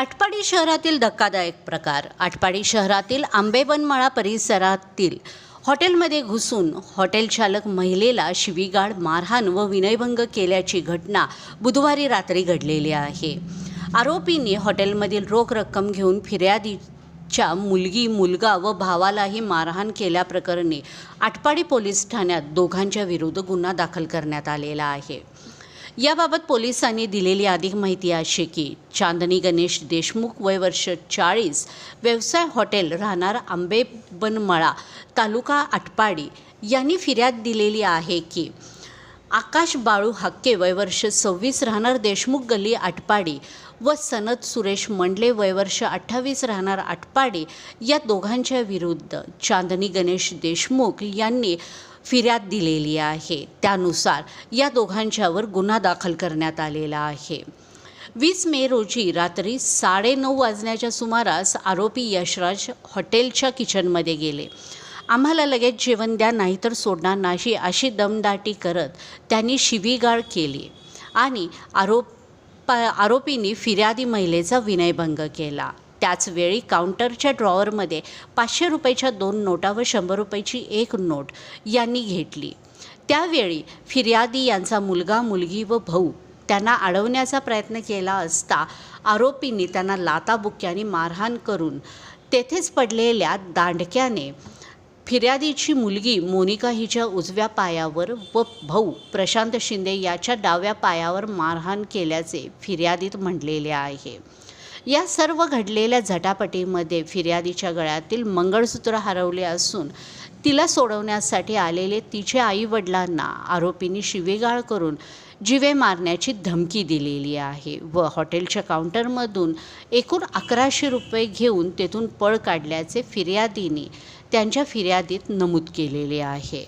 आटपाडी शहरातील धक्कादायक प्रकार. आटपाडी शहरातील आंबेबनमाळा परिसरातील हॉटेलमध्ये घुसून हॉटेल चालक महिलेला शिवीगाळ, मारहाण व विनयभंग केल्याची घटना बुधवारी रात्री घडलेली आहे. आरोपींनी हॉटेलमधील रोख रक्कम घेऊन फिर्यादीच्या मुलगी, मुलगा व भावालाही मारहाण केल्याप्रकरणी आटपाडी पोलीस ठाण्यात दोघांच्या विरुद्ध गुन्हा दाखल करण्यात आलेला आहे. याबाबत पोलिसांनी दिलेली अधिक माहिती अशी की चांदनी गणेश देशमुख, वय वर्ष 40, व्यवसाय हॉटेल, राहणार आंबेबनमाळा, तालुका आटपाडी, यांनी फिर्याद दिलेली आहे की आकाश बाळू हक्के, वय वर्ष 26, राहणार देशमुख गल्ली आटपाडी व सनत सुरेश मंडले, वय वर्ष 28, राहणार आटपाडी, या दोघांच्या विरुद्ध चांदनी गणेश देशमुख यांनी फिर्याद दिलेली आहे. त्यानुसार या दोघांच्यावर गुन्हा दाखल करण्यात आलेला आहे. 20 मे रोजी रात्री 9:30 वाजण्याच्या सुमारास आरोपी यशराज हॉटेलच्या किचनमध्ये गेले. आम्हाला लगेच जेवण द्या, नाहीतर सोडणार नाही, अशी दमदाटी करत त्यांनी शिवीगाळ केली आणि आरोपींनी फिर्यादी महिलेचा विनयभंग केला. त्याचवेळी काउंटरच्या ड्रॉवरमध्ये 500 रुपयाच्या 2 नोटा व 100 रुपयाची 1 नोट यांनी घेतली. त्यावेळी फिर्यादी यांचा मुलगा, मुलगी व भाऊ त्यांना अडवण्याचा प्रयत्न केला असता आरोपींनी त्यांना लाथाबुक्क्याने मारहाण करून तेथेच पडलेल्या दांडक्याने फिर्यादीची मुलगी मोनिका हिच्या उजव्या पायावर व भाऊ प्रशांत शिंदे याच्या डाव्या पायावर मारहाण केल्याचे फिर्यादीत म्हटलेले आहे. या सर्व घडलेल्या झटापटीमध्ये फिर्यादीच्या गळ्यातील मंगळसूत्र हरवले असून तिला सोडवण्यासाठी आलेले तिच्या आईवडिलांना आरोपींनी शिवीगाळ करून जीवे मारण्याची धमकी दिलेली आहे व हॉटेलच्या काउंटरमधून एकूण 1100 रुपये घेऊन तेथून पळ काढल्याचे फिर्यादीने त्यांच्या फिर्यादीत नमूद केलेले आहे.